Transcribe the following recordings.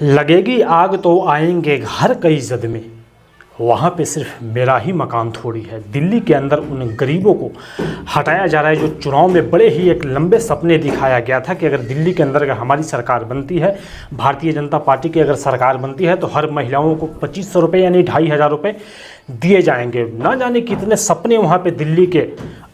लगेगी आग तो आएंगे घर कई जद में, वहाँ पे सिर्फ मेरा ही मकान थोड़ी है। दिल्ली के अंदर उन गरीबों को हटाया जा रहा है जो चुनाव में बड़े ही एक लंबे सपने दिखाया गया था कि अगर दिल्ली के अंदर अगर हमारी सरकार बनती है, भारतीय जनता पार्टी की अगर सरकार बनती है तो हर महिलाओं को 2500 रुपये यानी 2500 रुपये दिए जाएंगे। ना जाने कितने सपने वहाँ पे दिल्ली के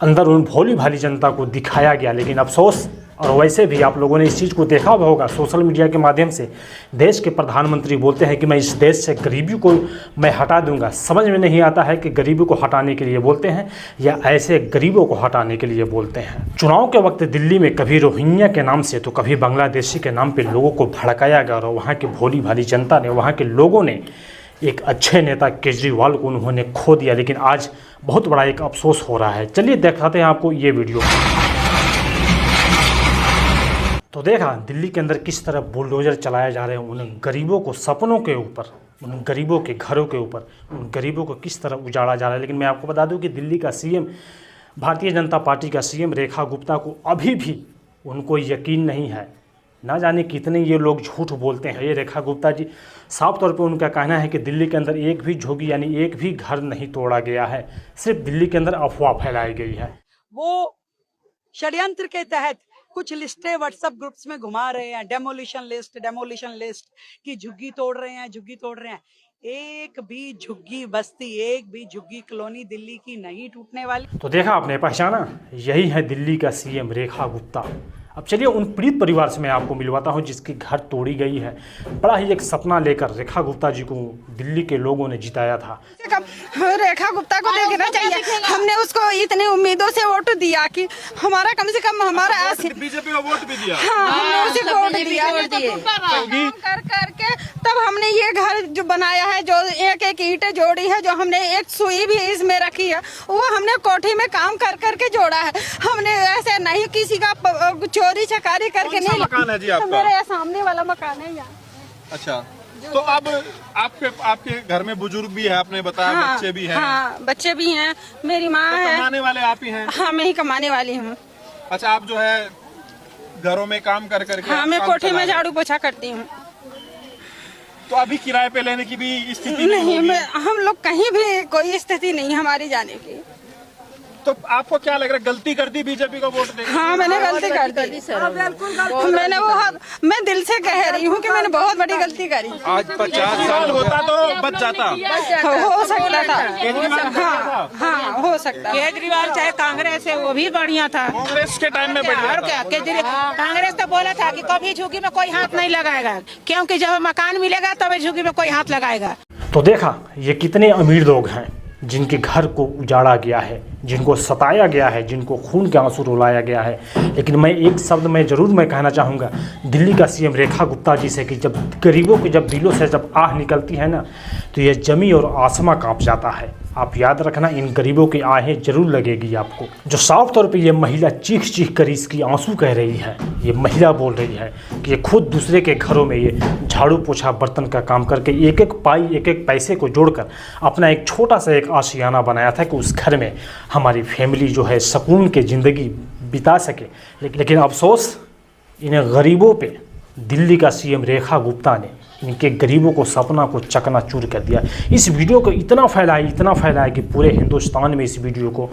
अंदर उन भोली भाली जनता को दिखाया गया। लेकिन अफसोस, और वैसे भी आप लोगों ने इस चीज़ को देखा होगा सोशल मीडिया के माध्यम से, देश के प्रधानमंत्री बोलते हैं कि मैं इस देश से गरीबी को मैं हटा दूंगा। समझ में नहीं आता है कि गरीबी को हटाने के लिए बोलते हैं या ऐसे गरीबों को हटाने के लिए बोलते हैं। चुनाव के वक्त दिल्ली में कभी रोहिंग्या के नाम से तो कभी बांग्लादेशी के नाम पर लोगों को भड़काया गया और वहाँ की भोली भाली जनता ने, वहाँ के लोगों ने एक अच्छे नेता केजरीवाल को उन्होंने खो दिया। लेकिन आज बहुत बड़ा एक अफसोस हो रहा है। चलिए दिखाते हैं आपको ये वीडियो। तो देखा दिल्ली के अंदर किस तरह बुलडोजर चलाए जा रहे हैं उन गरीबों को, सपनों के ऊपर, उन गरीबों के घरों के ऊपर, उन गरीबों को किस तरह उजाड़ा जा रहा है। लेकिन मैं आपको बता दूं कि दिल्ली का सीएम, भारतीय जनता पार्टी का सीएम रेखा गुप्ता को अभी भी उनको यकीन नहीं है। ना जाने कितने ये लोग झूठ बोलते हैं। ये रेखा गुप्ता जी साफ तौर पे उनका कहना है कि दिल्ली के अंदर एक भी झोगी यानी एक भी घर नहीं तोड़ा गया है, सिर्फ दिल्ली के अंदर अफवाह फैलाई गई है। वो षड्यंत्र के तहत कुछ लिस्टें व्हाट्सएप ग्रुप्स में घुमा रहे हैं, डेमोलिशन लिस्ट की झुग्गी तोड़ रहे हैं, झुग्गी तोड़ रहे हैं। एक भी झुग्गी बस्ती, एक भी झुग्गी कॉलोनी दिल्ली की नहीं टूटने वाली। तो देखा आपने, पहचाना, यही है दिल्ली का सीएम रेखा गुप्ता। अब चलिए उन पीड़ित परिवार से मैं आपको मिलवाता हूं जिसकी घर तोड़ी गई है। बड़ा ही एक सपना लेकर रेखा गुप्ता जी को दिल्ली के लोगों ने जिताया था। रेखा गुप्ता को देखना चाहिए। हमने उसको इतनी उम्मीदों से वोट दिया कि हमारा कम से कम हमारा बीजेपी को वोट भी दिया। हाँ, हमने उसे वोट दिया कर करके तब हमने ये घर जो बनाया है, जो एक एक ईंटें जोड़ी है, जो हमने एक सुई भी इसमें रखी है, वो हमने कोठी में काम कर करके जोड़ा है। हमने ऐसे नहीं किसी का चोरी चकारी करके नहीं। मकान है जी आपका? मेरे सामने वाला मकान है यहाँ। अच्छा, तो अब आपके घर में बुजुर्ग भी है, आपने बताया। हाँ, बच्चे भी हैं। हाँ, बच्चे भी हैं, मेरी माँ है। कमाने वाले आप ही हैं? हाँ, मैं ही कमाने वाली हूँ। अच्छा, आप जो है घरों में काम कर करके? हाँ, मैं कोठी में झाड़ू पोछा करती हूँ। तो अभी किराए पे लेने की भी स्थिति नहीं, हम लोग कहीं भी कोई स्थिति नहीं हमारी जाने की। तो आपको क्या लग रहा है, गलती कर दी बीजेपी को वोट देने? हाँ, मैंने गलती कर दी सर। मैंने मैं दिल से कह रही हूँ कि मैंने बहुत बड़ी गलती करी। आज 50 साल होता तो बच जाता। हो सकता था। हाँ, हो सकता। केजरीवाल चाहे कांग्रेस है वो भी बढ़िया था। कांग्रेस के टाइम में बढ़िया। और क्या, केजरीवाल कांग्रेस तो बोला था कि कभी झुग्गी में कोई हाथ नहीं लगाएगा, क्योंकि जब मकान मिलेगा तब झुग्गी में कोई हाथ लगाएगा। तो देखा ये कितने अमीर लोग हैं जिनके घर को उजाड़ा गया है, जिनको सताया गया है, जिनको खून के आंसू रुलाया गया है। लेकिन मैं एक शब्द मैं कहना चाहूँगा दिल्ली का सीएम रेखा गुप्ता जी से कि जब गरीबों के जब दिलों से जब आह निकलती है ना, तो ये जमी और आसमां कांप जाता है। आप याद रखना, इन गरीबों की आहें जरूर लगेगी आपको। जो साफ तौर पे ये महिला चीख चीख कर इसकी आंसू कह रही है, ये महिला बोल रही है कि ये खुद दूसरे के घरों में ये झाड़ू पोछा बर्तन का काम करके एक एक पाई, एक एक पैसे को जोड़कर अपना एक छोटा सा एक आशियाना बनाया था कि उस घर में हमारी फैमिली जो है सुकून की ज़िंदगी बिता सके। लेकिन अफसोस, इन गरीबों पे दिल्ली का सीएम रेखा गुप्ता ने इनके गरीबों को सपना को चकनाचूर कर दिया। इस वीडियो को इतना फैलाया कि पूरे हिंदुस्तान में इस वीडियो को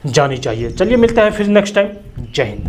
जानी चाहिए। चलिए मिलते हैं फिर नेक्स्ट टाइम। जय हिंद।